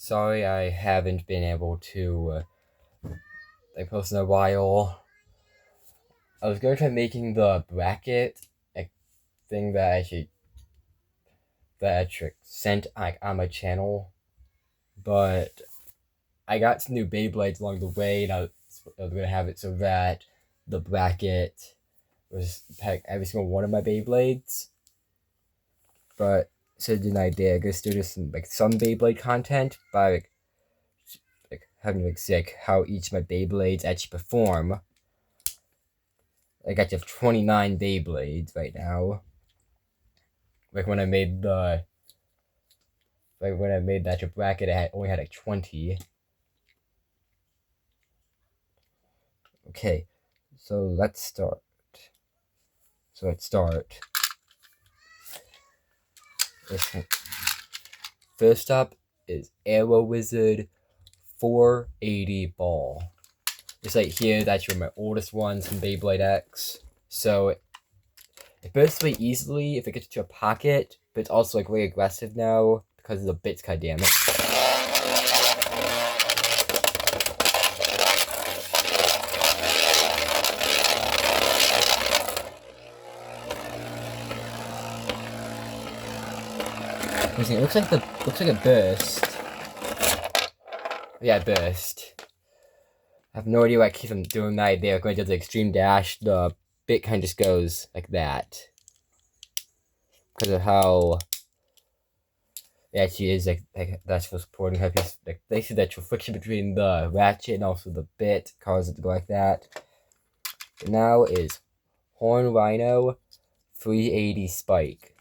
Sorry I haven't been able to post in a while. I was going to try making the bracket thing that I sent on my channel, but I got some new Beyblades along the way, and I was going to have it so that the bracket was pack every single one of my Beyblades. But so an idea, I guess do just some Beyblade content by having to see how each of my Beyblades actually perform. I got to have 29 Beyblades right now. When I made the that bracket, I only had 20. Okay, so let's start. First up is Arrow Wizard 480 Ball. Just here, that's my oldest ones from Beyblade X. So it bursts away easily if it gets to a pocket, but it's also really aggressive now because of the bits kind of damage. It looks like a burst. Yeah, burst. I have no idea why I keep them doing that. They're going to do the extreme dash. The bit kind of just goes like that because of how it actually is that's for supporting how they see that friction between the ratchet and also the bit causes it to go like that. But now is Horn Rhino 380 Spike.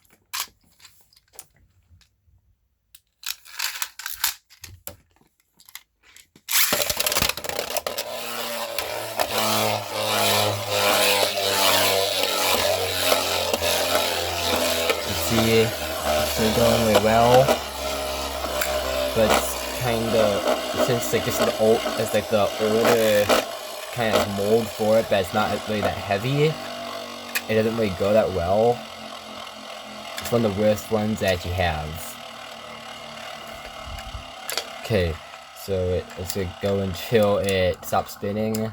See, it's going really well, but it's kind of, since it's the older kind of mold for it, but it's not really that heavy, it doesn't really go that well. It's one of the worst ones that you have. Okay, so it's gonna go until it stops spinning.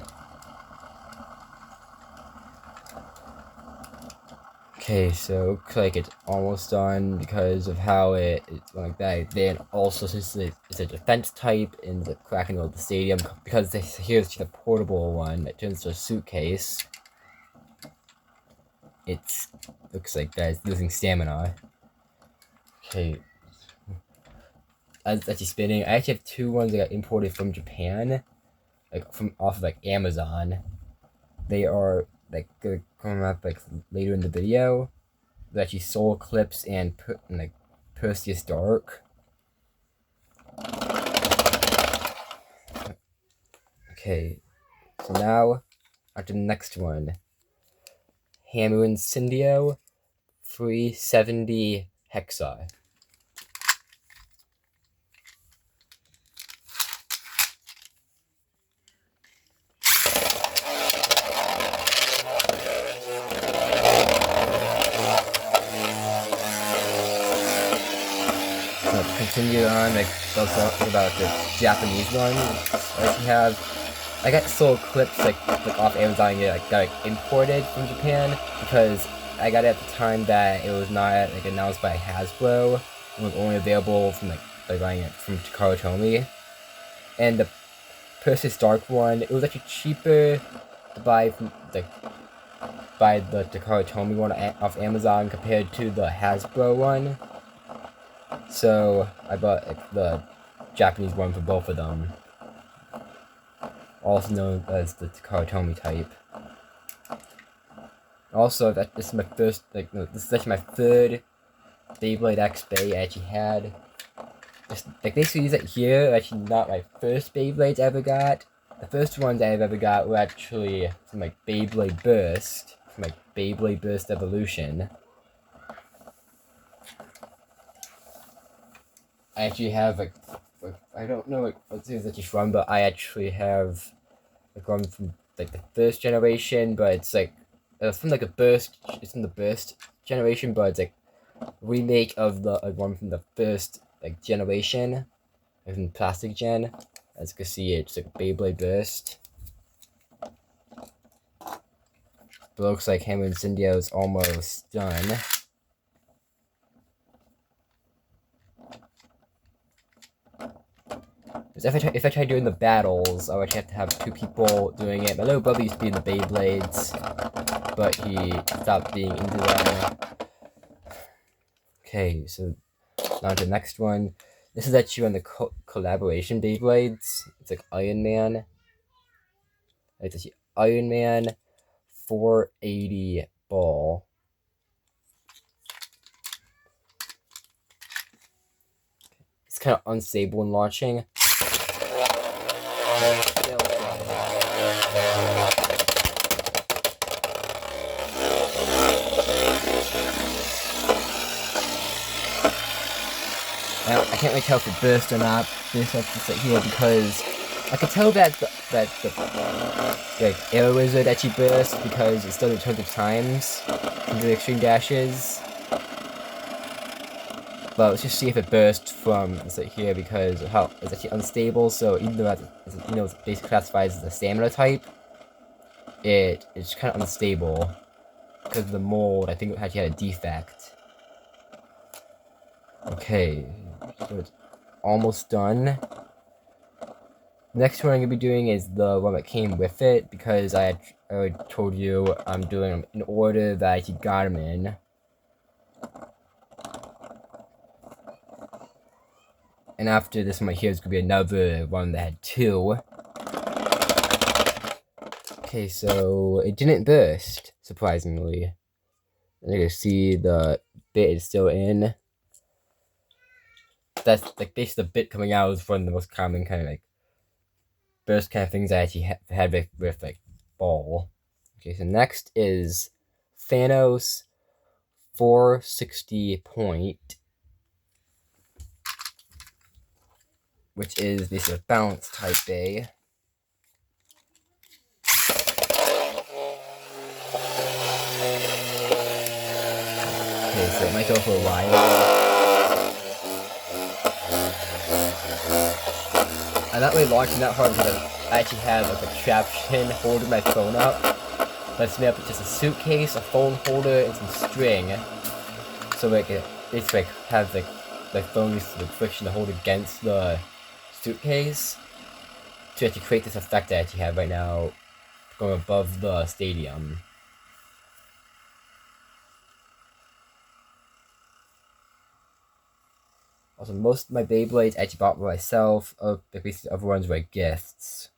Okay, so looks like it's almost done because of how it's like that. Then also, since it's a defense type in the cracking of the stadium, because here's the portable one that turns to a suitcase. It looks like that it's losing stamina. Okay, as it's actually spinning, I actually have two ones that got imported from Japan, off of Amazon. They are gonna come up later in the video. They're actually Soul Eclipse and Perseus Dark. Okay, so now onto the next one. Hammer Incendio 370 Hexa. Continue on, talking about the Japanese one. I got Soul Eclipse off Amazon. Got imported from Japan because I got it at the time that it was not announced by Hasbro. It was only available from by buying it from Takara Tomy. And the Perseus Dark one, it was actually cheaper to buy from the Takara Tomy one off Amazon compared to the Hasbro one. So I bought the Japanese one for both of them, also known as the Takara Tomy type. Also, this is my first, this is actually my third Beyblade X Bay I actually had. Basically these here are actually not my first Beyblades I ever got. The first ones I've ever got were actually from Beyblade Burst, from Beyblade Burst Evolution. I actually have I don't know what series that you're from, but I actually have one from the first generation, but it's it's from a burst. It's from the burst generation, but it's remake of the one from the first generation. in plastic gen. As you can see, it's like Beyblade Burst. But it looks like him and Cindy is almost done. If I try doing the battles, I would have to have 2 people doing it. My little brother used to be in the Beyblades, but he stopped being into them. Okay, so now to the next one. This is actually on the collaboration Beyblades. It's like Iron Man. It's actually Iron Man 480 ball. It's kind of unstable in launching. Now, I can't really tell if it burst or not based off this here because I could tell that the Air Wizard actually burst because it's done it tons of times in the extreme dashes. But let's just see if it burst from this here because how it's actually unstable. So even though it's basically classified as a stamina type, it's kind of unstable because of the mold. I think it actually had a defect. Okay, so it's almost done. Next one I'm gonna be doing is the one that came with it because I already told you I'm doing them in order that I actually got them in. And after this one right here is gonna be another one that had 2. Okay, so it didn't burst, surprisingly. And you can see the bit is still in. That's like basically the bit coming out is one of the most common kind of like burst kind of things I actually had with like ball. Okay, so next is Thanos 460 point, which is basically a bounce type A. Okay, so it might go for a while. I'm not really launching that hard because I actually have like a contraption holding my phone up. That's made up of just a suitcase, a phone holder, and some string. So like it basically has like my phone uses the friction to hold against the suitcase to actually create this effect I actually have right now going above the stadium. Also, most of my Beyblades I actually bought by myself. The other ones were gifts.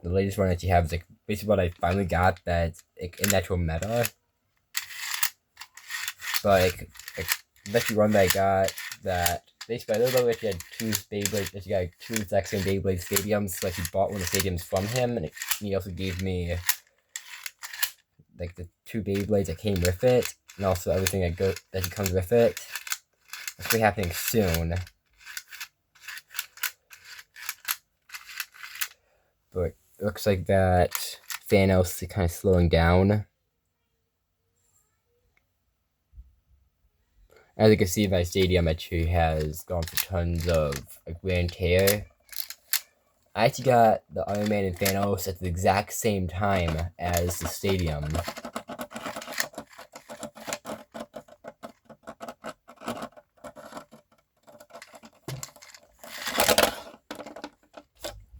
The latest one I actually have is like basically what I finally got that's like in actual meta. But like the actually one that I got that basically I don't know if he had 2 Beyblades, if he got 2 exact same Beyblade stadiums, so I actually bought one of the stadiums from him, and he also gave me like the 2 Beyblades that came with it, and also everything that comes with it. That's gonna be happening soon. But it looks like that Thanos is kind of slowing down. As you can see, my stadium actually has gone for tons of wear and tear. I actually got the Iron Man and Thanos at the exact same time as the stadium.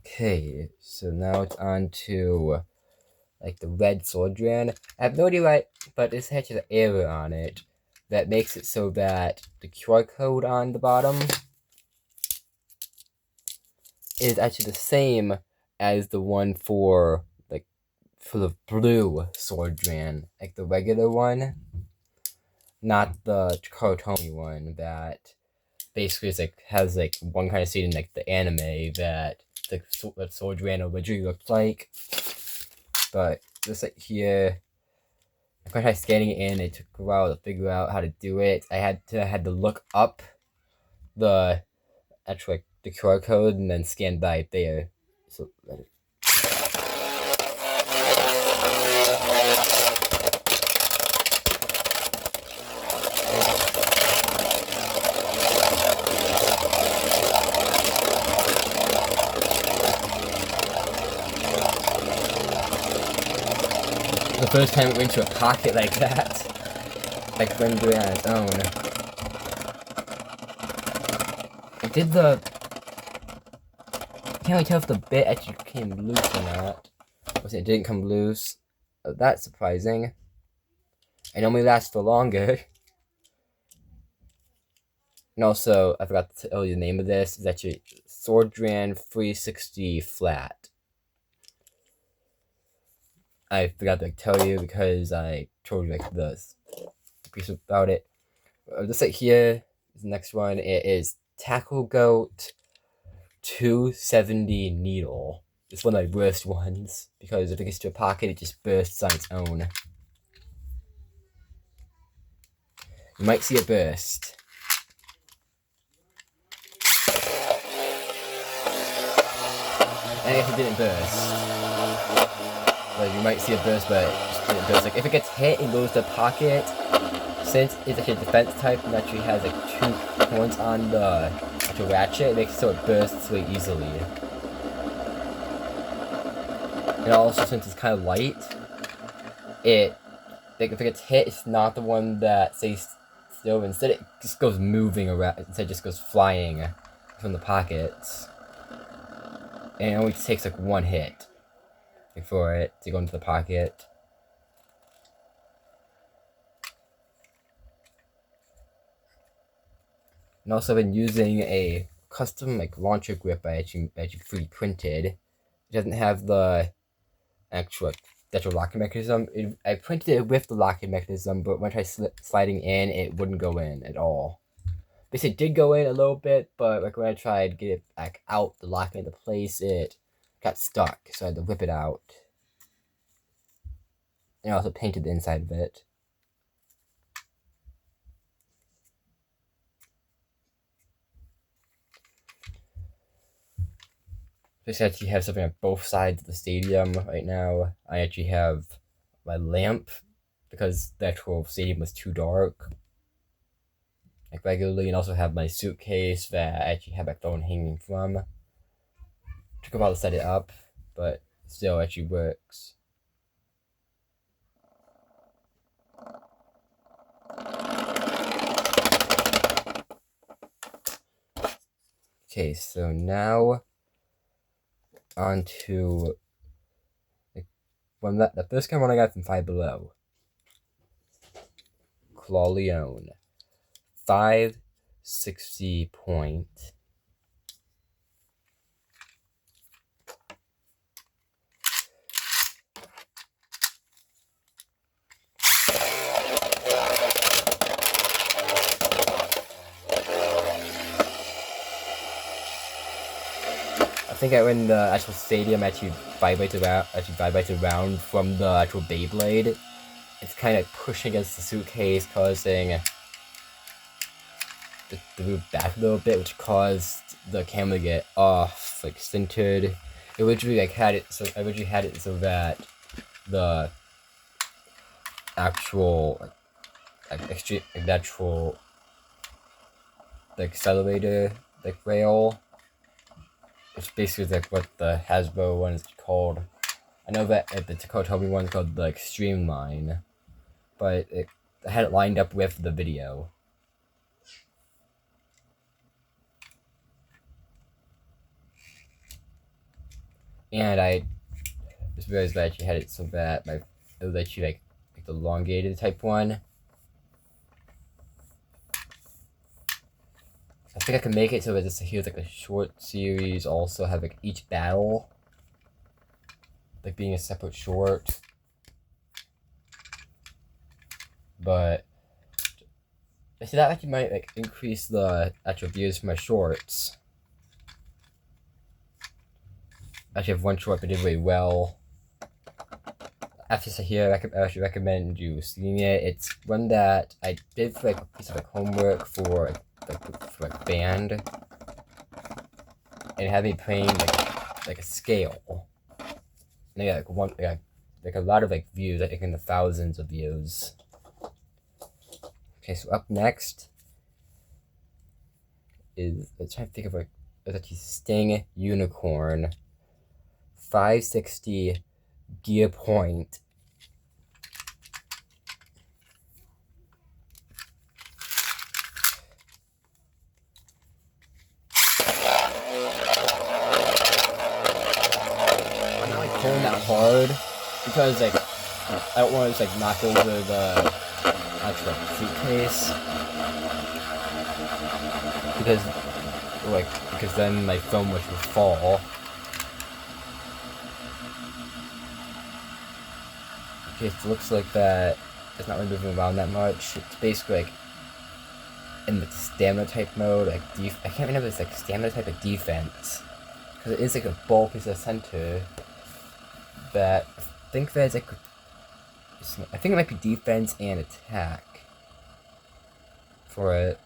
Okay, so now it's on to like the red Swordran. I have no idea why, but this has an error on it that makes it so that the QR code on the bottom is actually the same as the one for the blue Swordran, like the regular one, not the cartoony one that basically is has one kind of scene in like the anime that Swordran originally looked like. But this here, if I tried scanning it in, it took a while to figure out how to do it. I had to look up the actual the QR code and then scan by it there. So first time it went into a pocket like that. Like when doing it on its own. It did the... Can't really tell if the bit actually came loose or not. It didn't come loose. Oh, that's surprising. It normally lasts for longer. And also, I forgot to tell you the name of this. It's actually Swordran 360 Flat. I forgot to tell you because I told you like the piece about it. This right here is the next one. It is Tackle Goat 270 Needle. It's one of my worst ones because if it gets to a pocket, it just bursts on its own. You might see it burst. And if it didn't burst, like you might see it burst, but it just didn't burst. Like if it gets hit and goes to a pocket, since it's actually a defense type and actually has like 2 points on the actual ratchet, it makes it so it bursts really easily. And also, since it's kind of light, it, like, if it gets hit, it's not the one that stays still. Instead, it just goes moving around. Instead, it just goes flying from the pockets. And it only takes, like, 1 hit for it to go into the pocket. And also, I've been using a custom, like, launcher grip I actually 3D printed. It doesn't have the actual locking mechanism. I printed it with the locking mechanism, but when I tried sliding in, it wouldn't go in at all. Basically, it did go in a little bit, but like when I tried to get it back out, the locking into place, it got stuck, so I had to whip it out. And I also painted the inside of it. Just actually have something on both sides of the stadium right now. I actually have my lamp because the actual stadium was too dark, like regularly, and also have my suitcase that I actually have my phone hanging from. Took a while to set it up, but still actually works. Okay, so now on to the first kind of one I got from Five Below. Clawleon. 560 point. I think when the actual stadium actually vibrates around from the actual Beyblade, it's kind of pushing against the suitcase, causing it to move back a little bit, which caused the camera to get off, like centered. It originally had it so that the actual accelerator rail, which basically is like what the Hasbro one is called. I know that the Takotomi one's called the Extreme line, but I had it lined up with the video. And I just realized that I actually had it so that it was actually like the elongated type one. I think I can make it so that here's like a short series, also have like each battle like being a separate short. But I see that actually might like increase the actual views for my shorts. I actually have one short that did really well. After this here, I actually recommend you seeing it. It's one that I did for like a piece of like homework for band, and it had me playing like a scale. And I got like a lot of like views, I think in the thousands of views. Okay, so up next is, I'm trying to think of it's actually Sting Unicorn 560 gear point. hard because like I don't want to just like knock over the actual suitcase because then my phone would fall. Okay, so it looks like that it's not really moving around that much. It's basically like in the stamina type mode, like I can't remember if it's like stamina type of defense. Because it is like a bulk is the center. But I think there's like I think it might be defense and attack for it.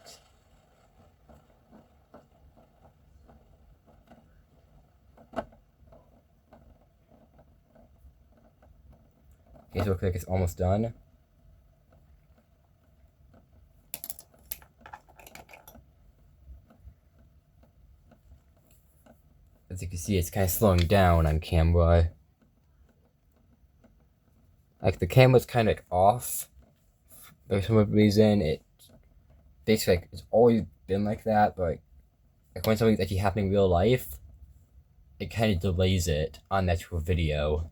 Okay, so it looks like it's almost done. As you can see, it's kind of slowing down on camera. Like the camera's kind of like off for some reason. It basically like it's always been like that, but like when something's actually happening in real life, it kind of delays it on the actual video.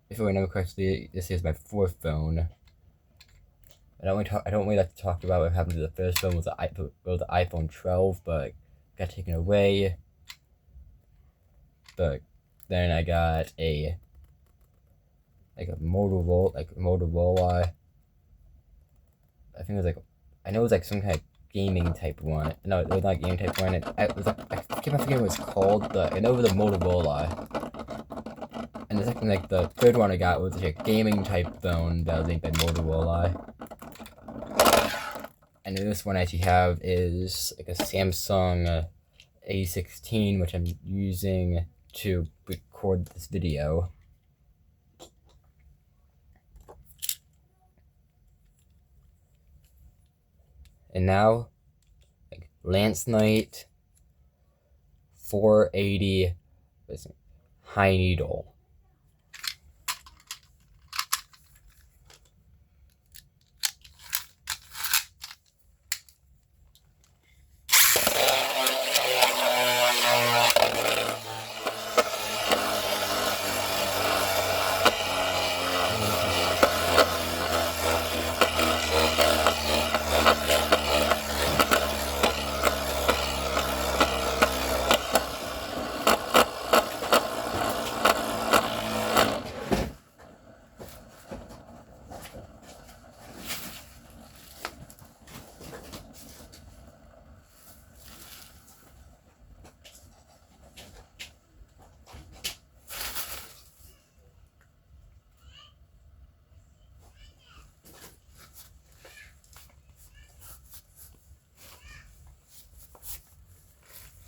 If I remember correctly, this is my 4th phone. I don't really like to talk about what happened to the first phone with the iPhone 12, but got taken away. But then I got a Motorola. I think it was like, I know it was like some kind of gaming type one. No, it was not a gaming type one. I keep on forgetting what it's called, but I know it was a Motorola. And the second, like the third one I got was like a gaming type phone that was made by Motorola. And this one I actually have is like a Samsung A16, which I'm using to record this video. And now, like Lance Knight 480 high needle.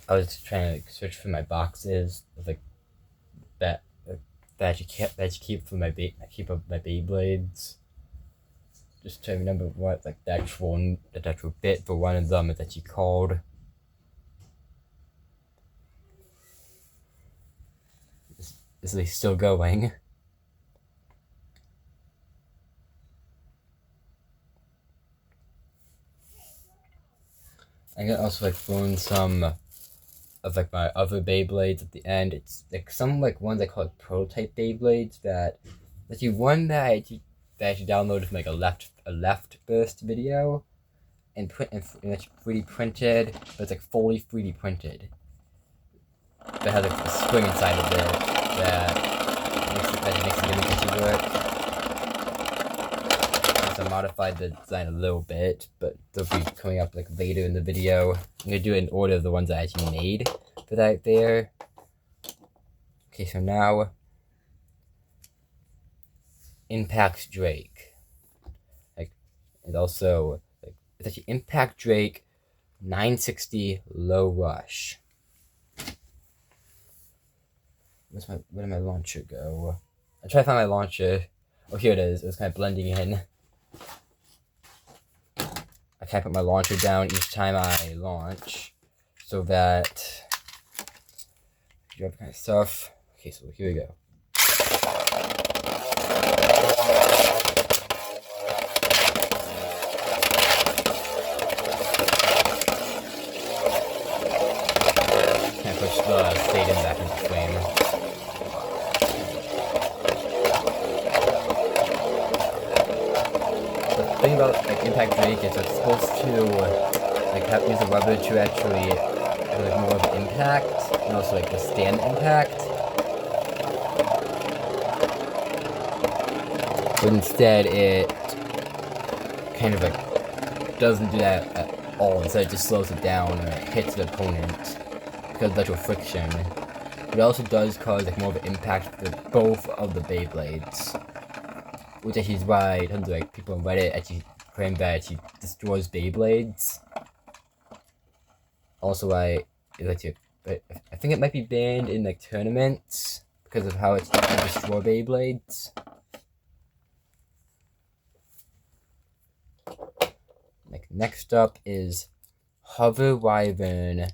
I was trying to like, search for my boxes of like that you keep for my Beyblades. Just to remember what like the actual bit for one of them is actually called. Is it still going? I got also like thrown some of like my other Beyblades at the end. It's like some like ones I call like prototype Beyblades that actually one that I actually downloaded from like a LeftBurst video and it's 3D printed, but it's like fully 3D printed. That has like a spring inside of it that makes the animation work. So I modified the design a little bit, but they'll be coming up like later in the video. I'm gonna do it in order of the ones I actually made for that there. Okay, so now Impact Drake. Like, and also like it's actually Impact Drake 960 Low Rush. Where did my launcher go? I try to find my launcher. Oh, here it is. It was kind of blending in. I kind of put my launcher down each time I launch, so that you have kind of stuff. Okay, so here we go. about like impact brake is it's supposed to like have use the rubber to actually have like more of an impact and also like withstand impact. But instead it kind of like doesn't do that at all. Instead it just slows it down and it hits the opponent because of electrical friction. But it also does cause like more of an impact to both of the Beyblades. Which actually is why tons of like people on Reddit actually claim that it actually destroys Beyblades. Also why it lets you, but I think it might be banned in like tournaments because of how it can destroy Beyblades. Like next up is Hover Wyvern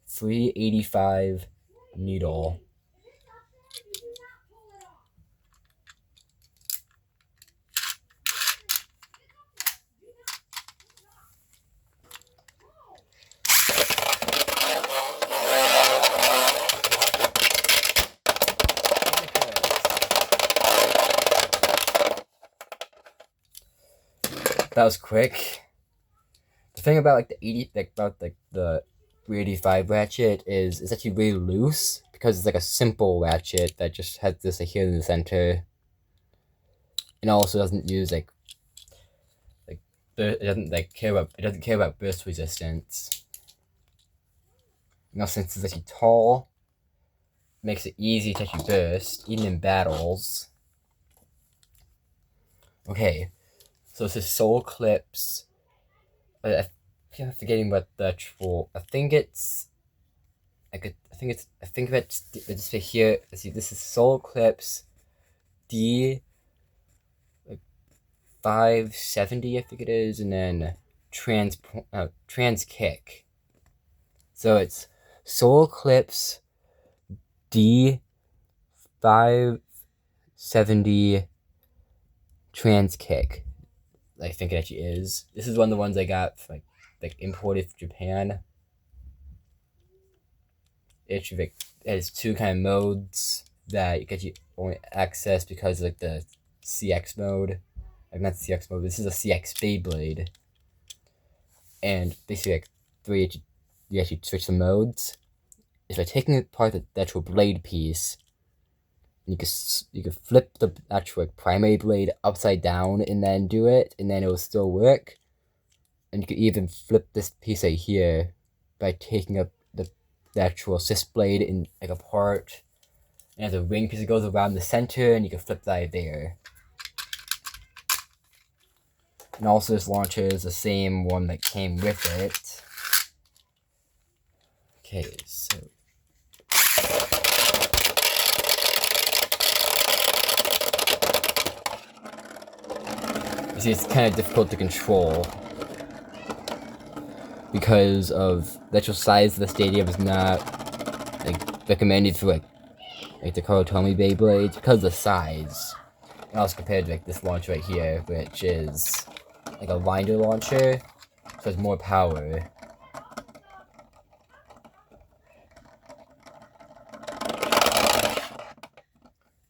385 Needle. That was quick. The thing about like the 385 ratchet is it's actually really loose because it's like a simple ratchet that just has this like here in the center, and also doesn't use like it doesn't care about burst resistance. You know, since it's actually tall, it makes it easy to actually burst even in battles. Okay. So this is Soul Clips. I think I'm forgetting what the actual. I think it's just here. Let's see. This is Soul Clips D like 570, I think it is, and then trans kick. So it's Soul Clips D 570 trans kick. I think it actually is. This is one of the ones I got from, like imported from Japan. It has two kind of modes that you can only access because of, like the CX mode. Like not CX mode. This is a CX Beyblade, and basically like you actually switch the modes. Is by taking apart the actual blade piece. You can flip the actual like, primary blade upside down and then do it, and then it will still work. And you can even flip this piece right here by taking up the actual assist blade in like apart. And there's a ring piece that goes around the center, and you can flip that right there. And also this launcher is the same one that came with it. Okay, so you see, it's kind of difficult to control because of the actual size of the stadium is not like recommended for like the Kawatomi Beyblades because of the size. And also compared to like this launcher right here, which is like a winder launcher, so it's more power.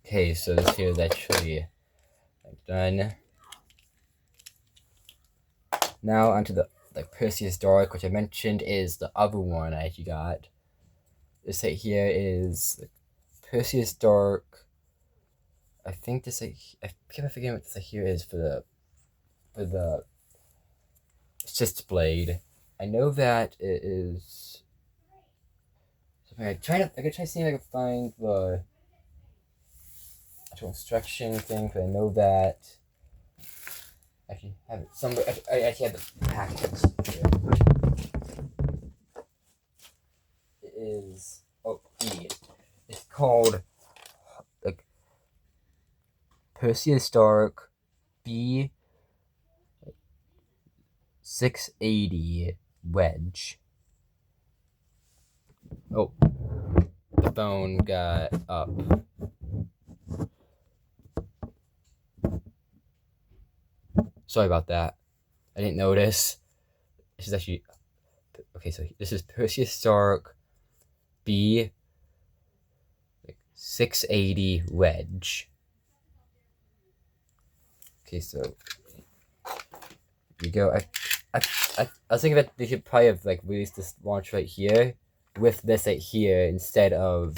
Okay, so this here is actually like, done. Now onto the Perseus Dark, which I mentioned is the other one I actually got. This right here is Perseus Dark. I think this I keep forgetting what this here is for the assist blade. I know that it is. I could try seeing if I can find the actual instruction thing, but I know that. Actually have it somewhere. I actually have the package here. It is it's called like Perseus Dark B 680 wedge. Oh, the phone got up. Sorry about that. I didn't notice. This is actually okay. So this is Perseus Dark B 680 wedge. Okay, so You go. I was thinking that they should probably have like released this launch right here with this right here instead of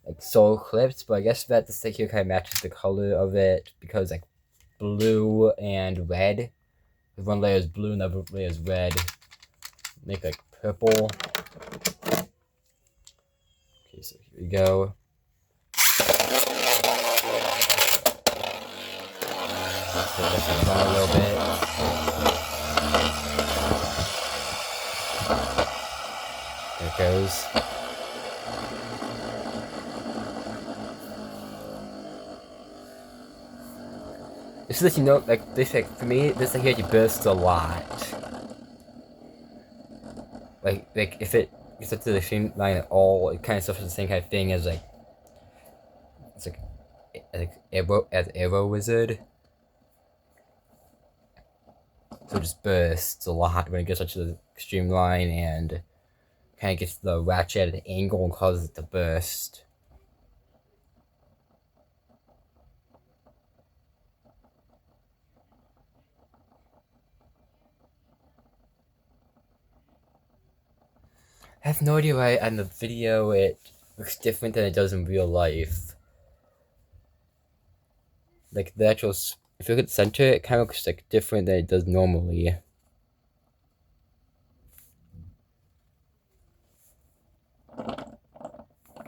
like solar clips, but I guess that this right here kind of matches the color of it because like blue and red. One layer is blue and the other layer is red. Make like purple. Okay, so here we go. Put this on a little bit. There it goes. Just so that you know, like this, like for me, this like here bursts a lot. Like if it gets up to the same line at all, it kind of suffers the same kind of thing as like it's like Arrow Wizard. So it just bursts a lot when it gets up to the extreme line and kind of gets the ratchet at an angle and causes it to burst. I have no idea why on the video it looks different than it does in real life. Like the actual, if you look at the center, it kind of looks like different than it does normally.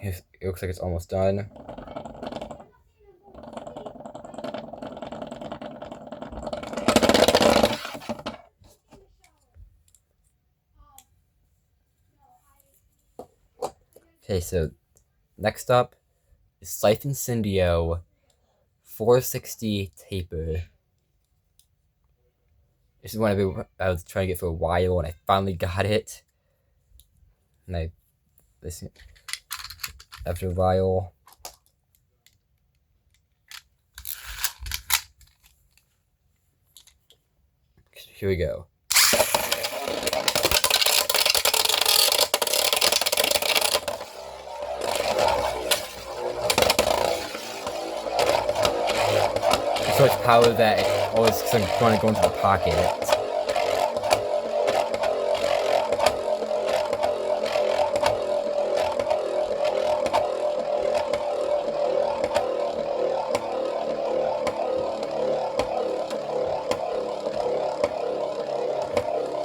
It looks like it's almost done. Okay, so next up is Siphon Syndio 460 Taper. This is one I was trying to get for a while, and I finally got it. And after a while. Here we go. So much power that it always going to go into the pocket.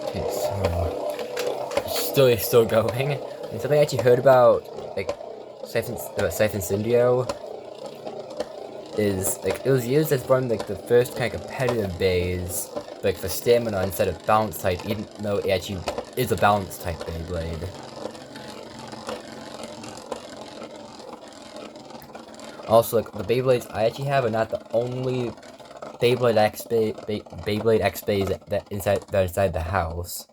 Okay, so it's still going. And something I actually heard about like Siphon Syndio is like it was used as one of like the first kind of competitive bays, like for stamina instead of balance type, even though it actually is a balance type Beyblade. Also, like the Beyblades I actually have are not the only Beyblade X bays that are inside the house.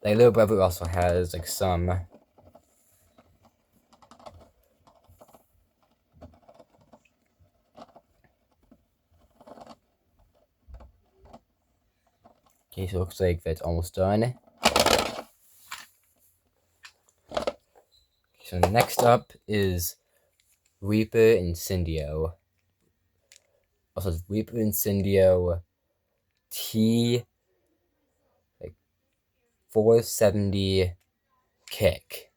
My little brother also has like some. Okay, so it looks like that's almost done. So next up is Reaper Incendio. Also, it's Reaper Incendio T like 470 kick.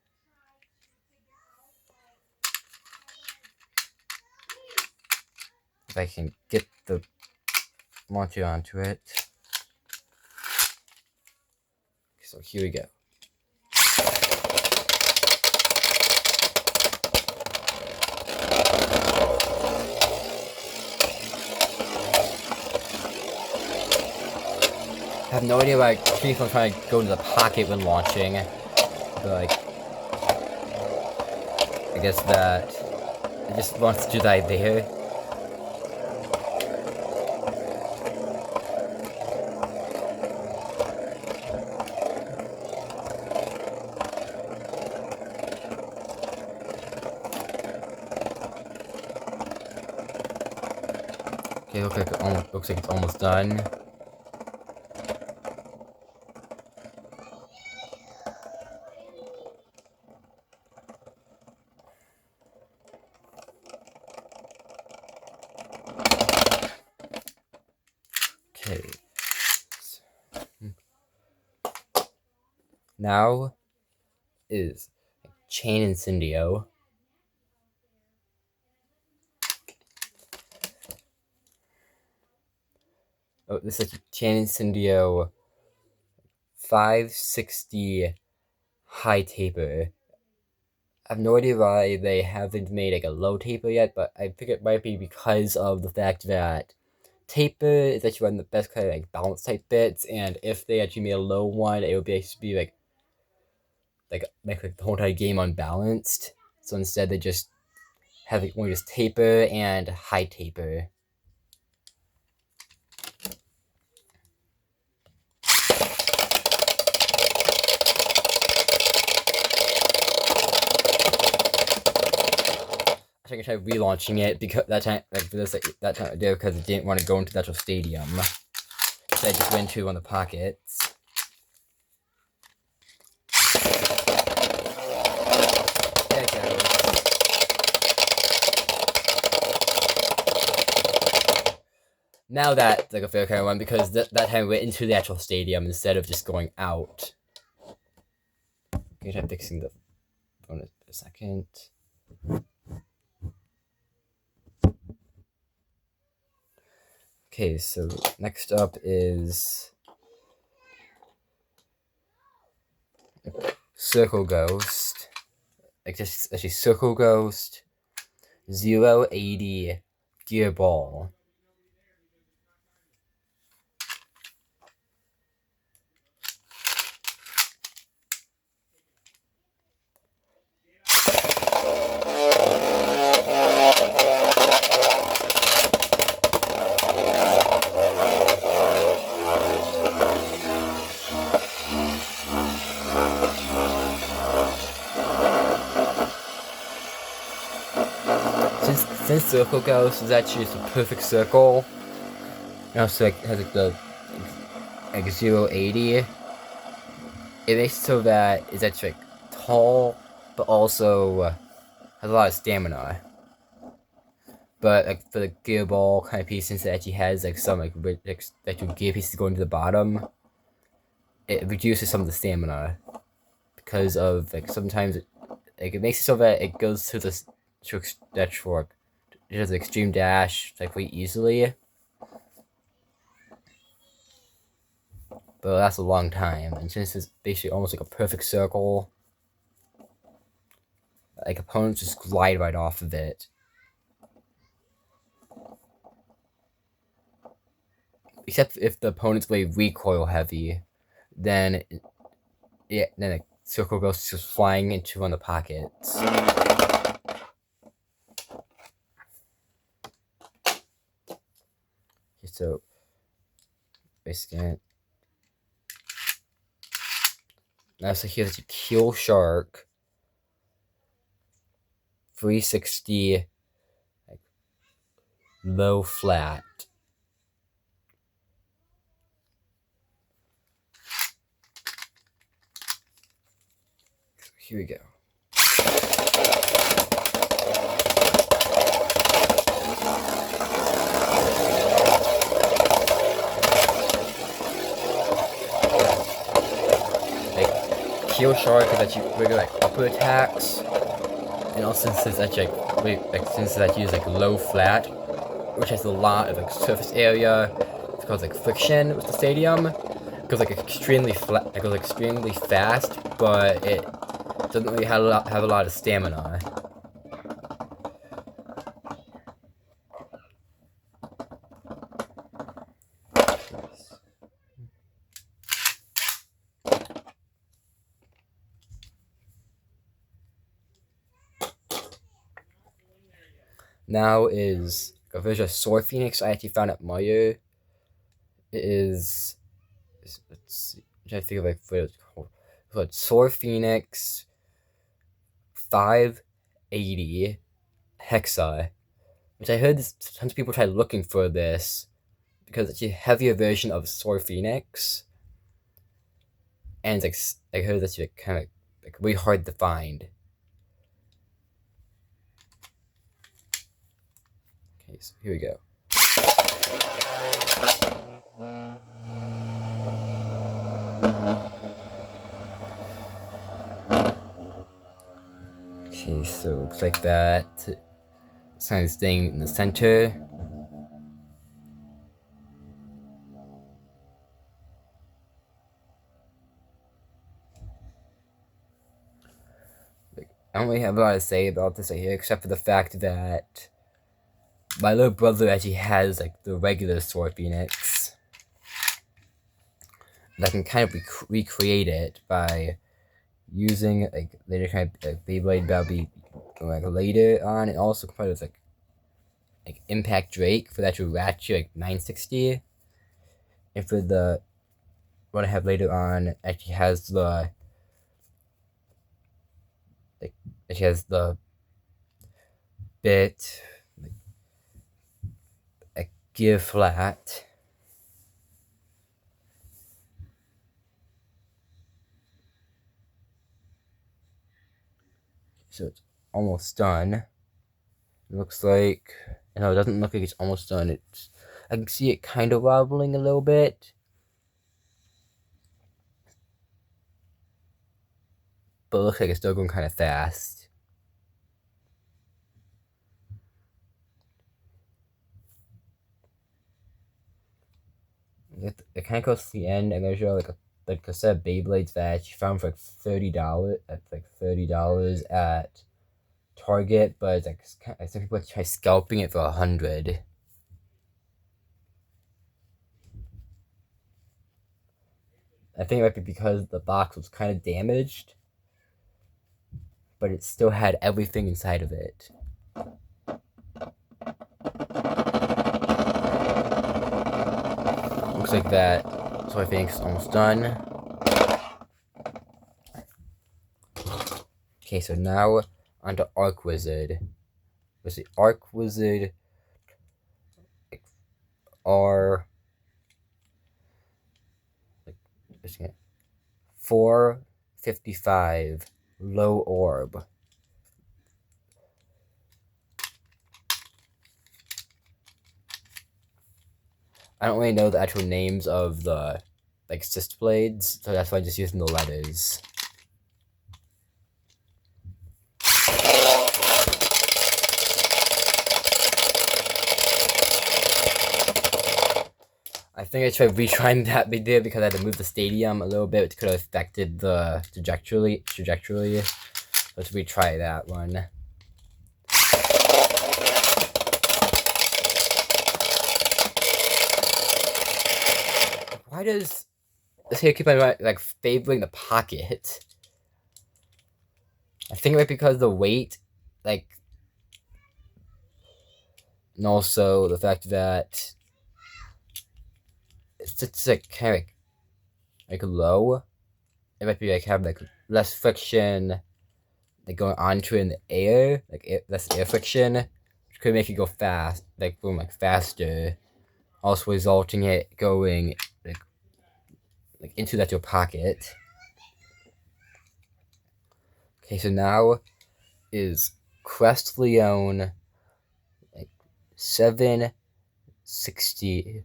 If I can get the launcher onto it. So here we go. I have no idea why I keep on trying to go into the pocket when launching, but like, I guess that it just wants to do that there. Okay, looks like it's almost done. Okay, Now is Chain Incendio. Oh, this is Chain Incendio 560 high taper. I have no idea why they haven't made like a low taper yet, but I think it might be because of the fact that taper is actually one of the best kind of like balance type bits, and if they actually made a low one, it would be like make like the whole entire game unbalanced. So instead, they just have like only just taper and high taper. I think I tried relaunching it because that time, like for this, that time I did because it didn't want to go into the actual stadium. So I just went to one of the pockets. There it goes. Now that's like a fair kind of one because that time we went into the actual stadium instead of just going out. Okay, try fixing the phone in a second. Okay, so next up is Circle Ghost. Like just actually Circle Ghost 080 Gear Ball. Since Circle Ghost is actually just a perfect circle, and also like has like the like 080, it makes it so that it's actually like tall, but also has a lot of stamina. But like for the gear ball kind of piece, since it actually has like some like actual gear pieces going to the bottom, it reduces some of the stamina because of like sometimes it makes it so that it goes to the stretch fork. It does extreme dash like quite easily, but it lasts a long time. And since it's basically almost like a perfect circle, like opponents just glide right off of it. Except if the opponent's way recoil heavy, then a Circle Ghost just flying into one of the pockets. Okay, so basically, now so here's a Kill Shark 360 like, low flat. So here we go. Kill Shark is actually really like upper attacks, and also since it's actually since it actually uses like low flat, which has a lot of like surface area, it's called like friction with the stadium. It goes like extremely flat. It goes extremely fast, but it doesn't really have a lot of stamina. Now is a version of Sword Phoenix I actually found at Meyer. It is, let's see, I'm trying to think of like what it's called. It's called Sword Phoenix 580 Hexa, which I heard tons of people try looking for this because it's a heavier version of Sword Phoenix, and it's like I heard that's like kind of like really hard to find. Okay, so here we go. So it looks like that. It's kind of staying in the center. I don't really have a lot to say about this right here, except for the fact that my little brother actually has like the regular Sword Phoenix. And I can kind of recreate it by using like later kind of like Beyblade that'll be like later on, and also part of like Impact Drake for that Ratchet like 960. And for the what I have later on, actually has the bit like gear flat. So it's almost done. It looks like, no, it doesn't look like it's almost done. I can see it kind of wobbling a little bit. But it looks like it's still going kind of fast. It kind of goes to the end. I'm gonna show like a set of Beyblades that you found for like $30 at Target, but it's like some people try scalping it for $100. I think it might be because the box was kind of damaged, but it still had everything inside of it. Looks like that, so I think it's almost done. Okay, so now onto Arc Wizard. Let's see, Arc Wizard are 455 low orb. I don't really know the actual names of the cyst blades, so that's why I'm just using the letters. I think I tried retrying that video because I had to move the stadium a little bit. It could have affected the trajectory. Let's retry that one. Why does this here keep on like favoring the pocket? I think it might be because of the weight, and also the fact that it's just like kind of like low. It might be like have like less friction, like going onto it in the air, less air friction, which could make it go fast, going faster, also resulting it going like into that your pocket. Okay, so now is Crest Leone 760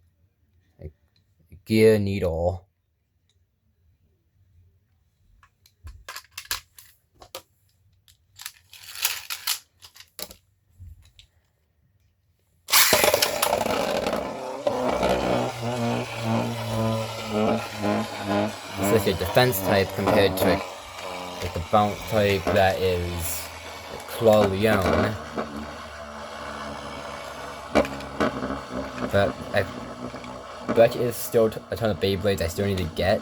gear needle. It's like a defense type compared to like the bounce type that is Claw Leone. But there is still a ton of Beyblades I still need to get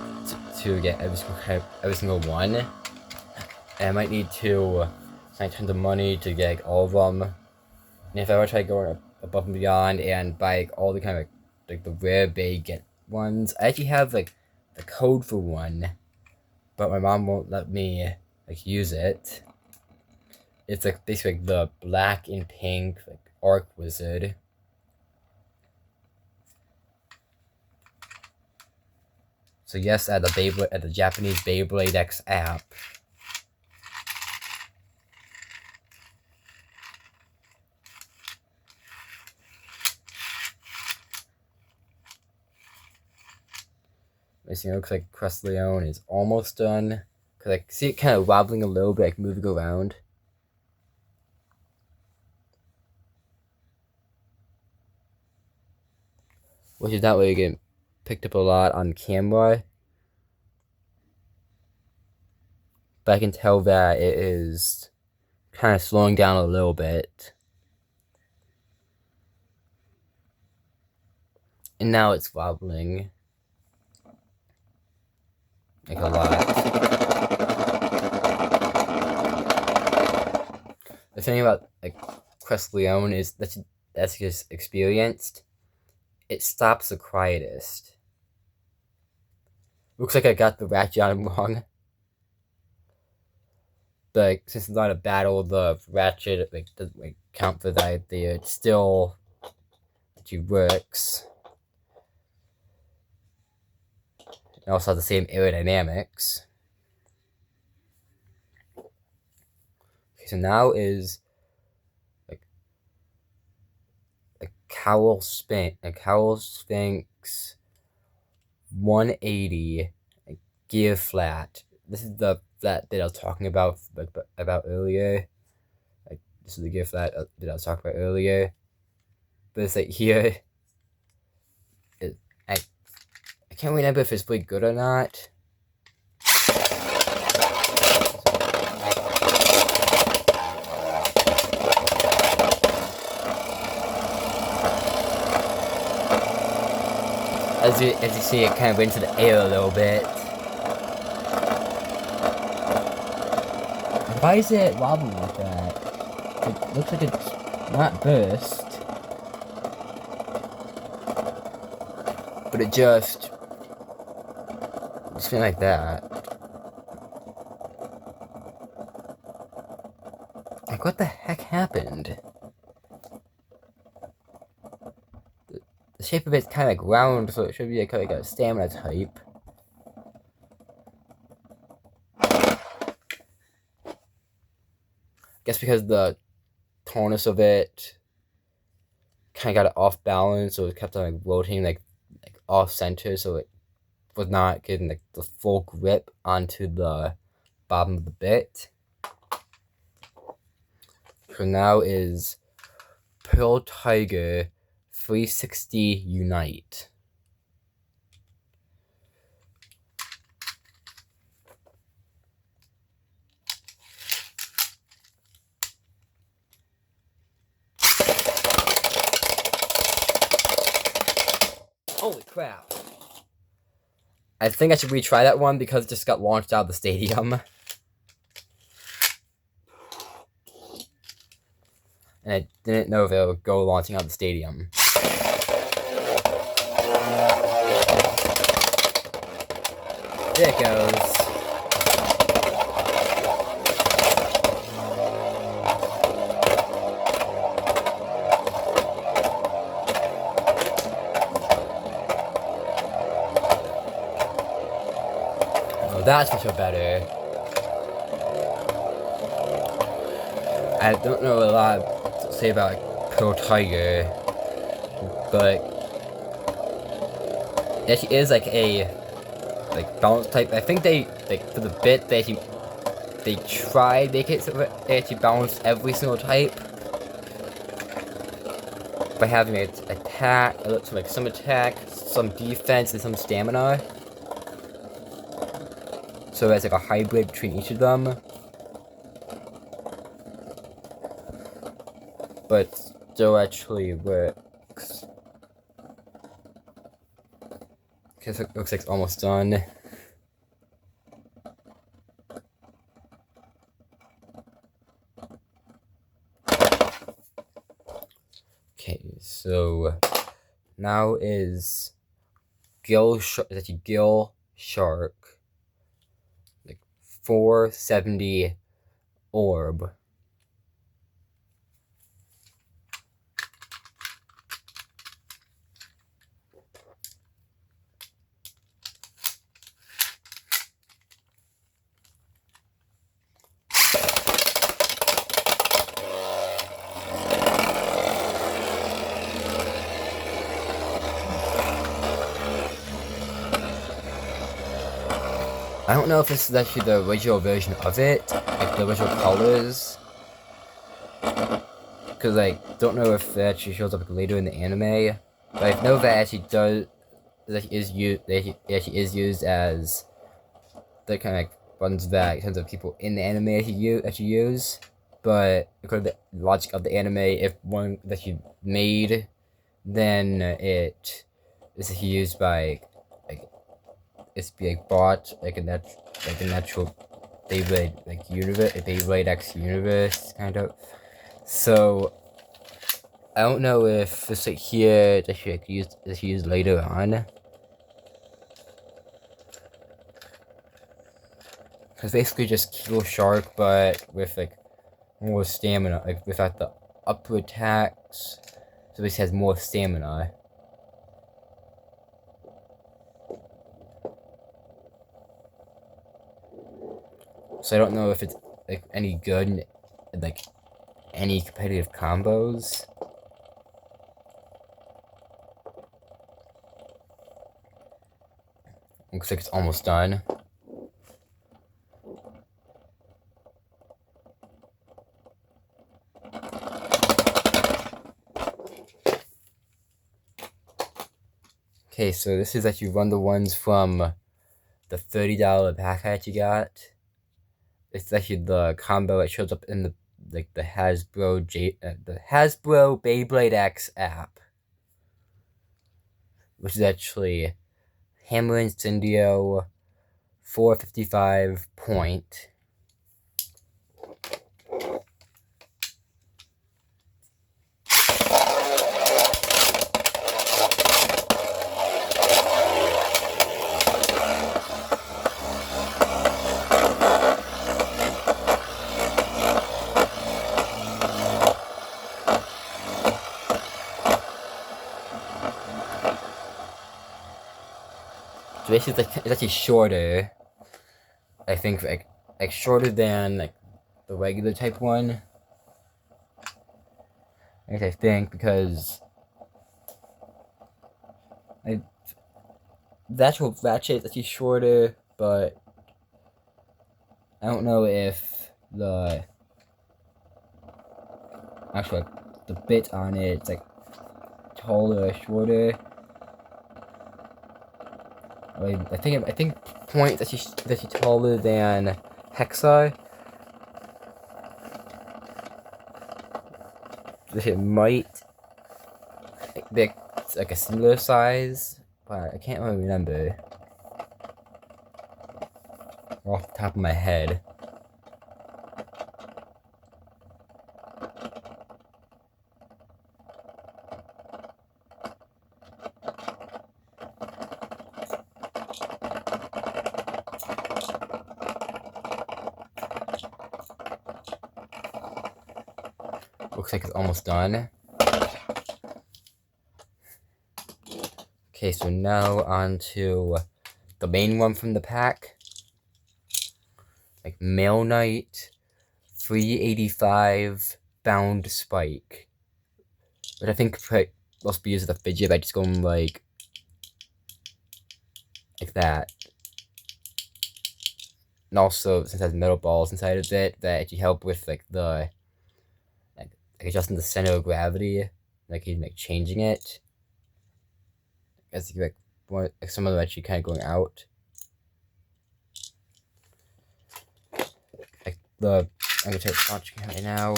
to get every single one. And I might need to spend tons of money to get all of them. And if I ever try going above and beyond and buy all the kind of the rare Bay get ones, I actually have the code for one, but my mom won't let me use it. It's basically the black and pink Arc Wizard. So yes, at the Japanese Beyblade X app. It looks like Crest Leone is almost done. Cause I see it kind of wobbling a little bit, moving around. which is not really getting picked up a lot on camera. But I can tell that it is kind of slowing down a little bit. And now it's wobbling. Like a lot. The thing about like Crest Leone is that's just experienced. It stops the quietest. Looks like I got the ratchet on wrong. But since it's not a battle, the ratchet doesn't count for that idea. It still actually works. It also has the same aerodynamics. Okay, so now is like a Cowl Sphinx 180 gear flat. This is the flat that I was talking about earlier. This is the gear flat that I was talking about earlier. But it's like here. I can't remember if it's really good or not. As you see, it kind of went into the air a little bit. Why is it wobbling like that? It looks like it's not burst. But it just went like that. Like, what the heck happened? The shape of it's kind of like round, so it should be like a stamina type. I guess because the tonus of it kind of got it off balance, so it kept on like rotating like off center, so it was not getting like the full grip onto the bottom of the bit. So now is Pearl Tiger 360 Unite. Holy crap. I think I should retry that one because it just got launched out of the stadium. And I didn't know if it would go launching out of the stadium. There it goes. Oh, that's much better. I don't know a lot to say about like, Pearl Tiger, but it actually is like a balance type. I think they for the bit they try to make it so that they actually balance every single type by having its attack, some attack, some defense, and some stamina. So it's like a hybrid between each of them. But still actually works. Okay, so it looks like it's almost done. Okay, so now is Gill Shark, like 470 orb. I don't know if this is actually the original version of it, like the original colors, because I don't know if it actually shows up later in the anime. But I know that actually does that is used as the kind of like buttons that in terms of people in the anime actually use. But according to the logic of the anime, if one that you made, then it is used by like it's be like bought like a natural Beyblade like universe, a Beyblade X universe kind of. So I don't know if this like here that you like used later on. Cause basically just Kilo Shark, but with like more stamina, like without the upward attacks. So this has more stamina. So I don't know if it's like any good in like any competitive combos. Looks like it's almost done. Okay, so this is actually one of the ones from the $30 pack that you got. It's actually the combo that shows up in the Hasbro Beyblade X app, which is actually Hammer Incendio 455 point. So basically, it's actually shorter. I think like shorter than like the regular type one. I think because the actual ratchet is actually shorter, but I don't know if the actual the bit on it's like taller or shorter. I think point that she's taller than Hexa. It might be like a similar size, but I can't really remember off the top of my head. Looks like it's almost done. Okay, so now on to the main one from the pack. Like Mail Knight 385 Bound Spike. But I think must be used as a fidget by just going like that. And also, since it has metal balls inside of it, that actually help with like the like adjusting the center of gravity, like he's like changing it. As like some of them actually kind of going out. Like I'm gonna try launching it right now.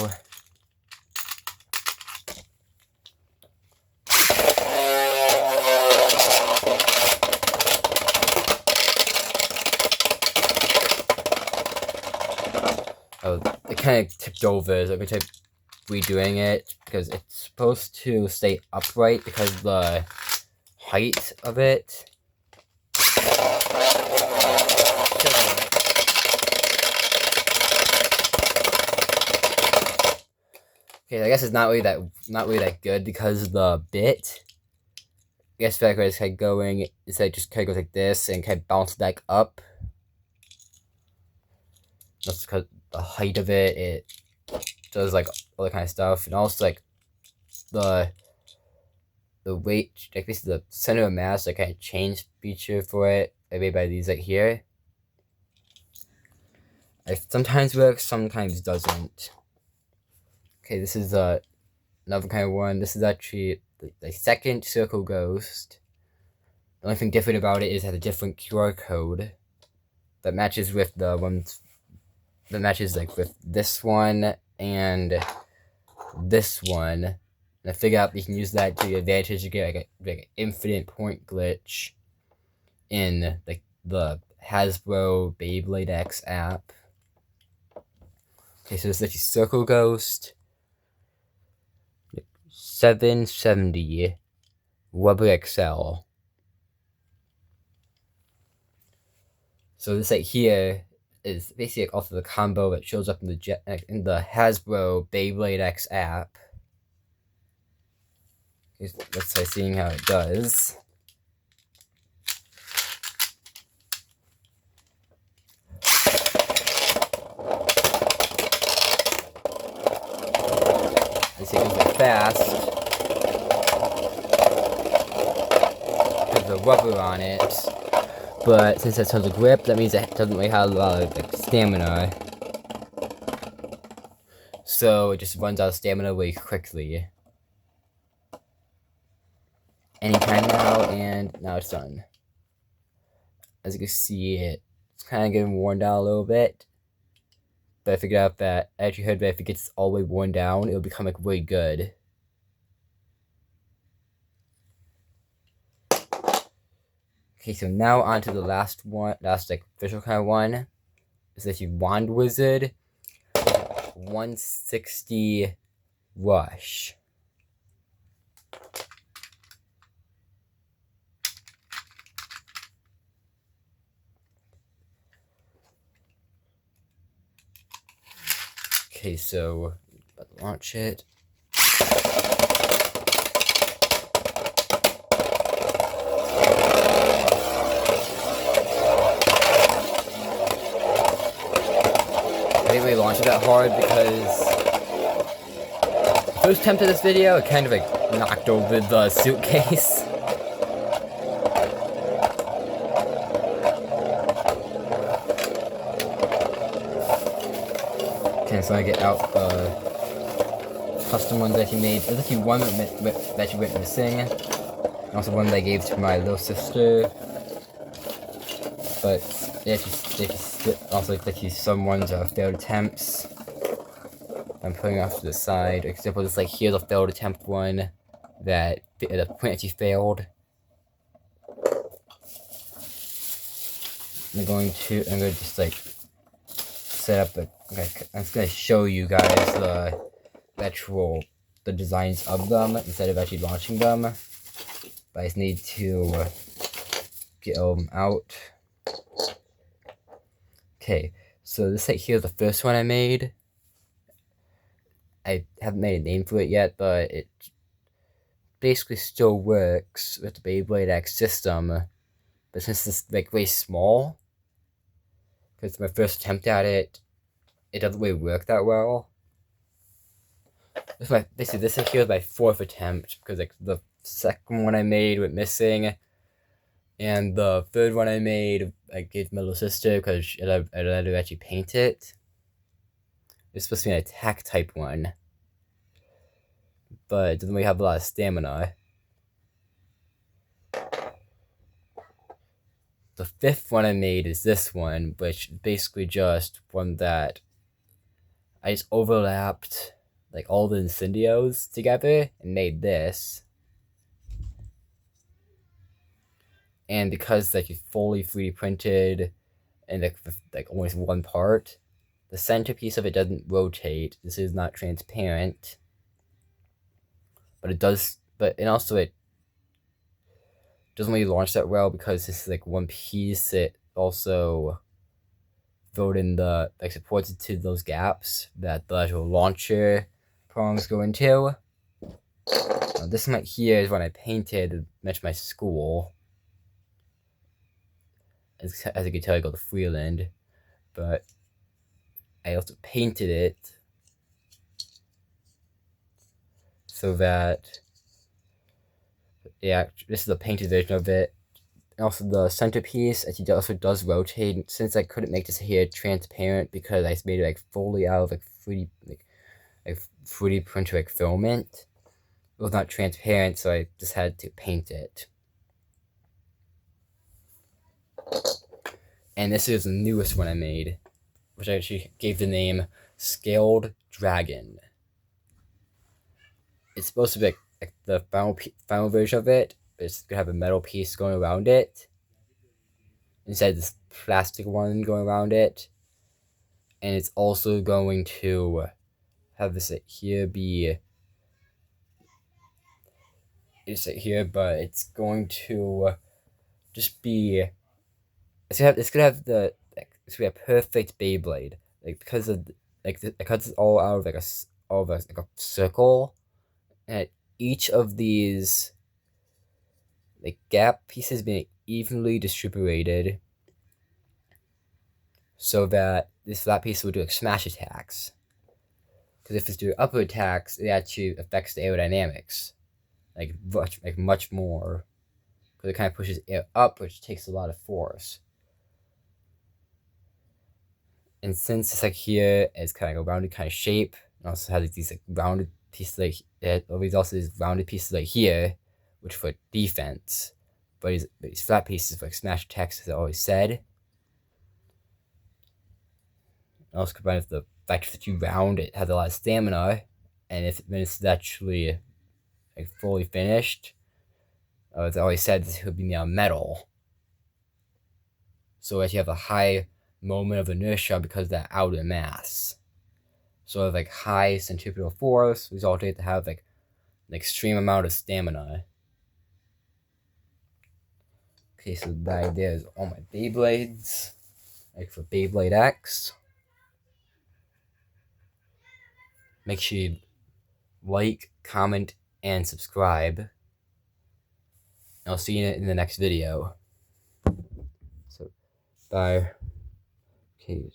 Oh, it kind of tipped over, so I'm gonna try redoing it because it's supposed to stay upright because the height of it. Okay, I guess it's not really that good because the bit. I guess back where it's kind of going, it's like just kind of goes like this and kind of bounces back up. That's because the height of it does like all that kind of stuff, and also like the weight, like basically the center of mass, like kind of change feature for it, like made by these like here. Like sometimes works, sometimes doesn't. Okay, this is another kind of one. This is actually the second circle ghost. The only thing different about it is it has a different QR code that matches with the ones that matches like with this one and this one. And I figured out you can use that to your advantage to get like an infinite point glitch in like the Hasbro Beyblade X app. Okay, so this is Circle Ghost 770 Rubber XL. So this right here is basically also the combo that shows up in the Hasbro Beyblade X app. Let's try seeing how it does. This goes like fast because the rubber on it. But since it has tons of grip, that means it doesn't really have a lot of like stamina. So it just runs out of stamina really quickly. Anytime now, and now it's done. As you can see, it's kind of getting worn down a little bit. But I figured out that I actually heard that if it gets all the way worn down, it'll become like really good. Okay, so now on to the last one, like official kind of one. Is that Wand Wizard 160 Rush. Okay, so launch it. I didn't really launch it that hard because the first attempt of this video, it kind of like knocked over the suitcase. Okay, so I get out the custom ones that he made. There's actually one that he went missing, and also one that I gave to my little sister. But they also like some ones are failed attempts. I'm putting off to the side. Example, just like here's a failed attempt one that the point actually failed. I'm gonna just like set up I'm just gonna show you guys the designs of them instead of actually launching them. But I just need to get them out. Okay, so this right here is the first one I made. I haven't made a name for it yet, but it basically still works with the Beyblade X system. But since it's like way small, because my first attempt at it, it doesn't really work that well. This right here is my fourth attempt, because like the second one I made went missing. And the third one I made, I gave my little sister because I let her actually paint it. It's supposed to be an attack type one, but it doesn't really have a lot of stamina. The fifth one I made is this one, which is basically just one that I just overlapped like all the incendios together and made this. And because like it's fully 3D printed and like almost one part, the centerpiece of it doesn't rotate. This is not transparent, but it does. And also it doesn't really launch that well because this is like one piece. It also filled in supports it to those gaps that the actual launcher prongs go into. This one right here is what I painted to match my school. As you can tell, I got the Freeland, but I also painted it so that, yeah, this is a painted version of it. And also the centerpiece actually also does rotate. Since I couldn't make this here transparent because I made it like fully out of like 3D printer like filament, was not transparent, so I just had to paint it. And this is the newest one I made, which I actually gave the name Scaled Dragon. It's supposed to be like the final version of it, but it's gonna have a metal piece going around it instead of this plastic one going around it. And it's also going to have this here be, it's here, but it's going to just be, it's gonna have the, it's gonna be a perfect Beyblade, like because of because it's all out of like a circle, and each of these like gap pieces being evenly distributed, so that this flat piece will do like smash attacks. Because if it's doing upward attacks, it actually affects the aerodynamics, like much more, because it kind of pushes air up, which takes a lot of force. And since it's like here, it's kind of like a rounded kind of shape, and also has like these like rounded pieces like it. Always also these rounded pieces like here, which for defense, but these flat pieces for like smash attacks, as I always said. And also combined with the fact that you round, it has a lot of stamina, and when it's actually like fully finished, as I always said, this would be made out of metal. So that you have a high moment of inertia because of that outer mass. So like high centripetal force resulting to have like an extreme amount of stamina. Okay, so the idea is all my Beyblades, like for Beyblade X. Make sure you like, comment, and subscribe. I'll see you in the next video. So, bye. Okay.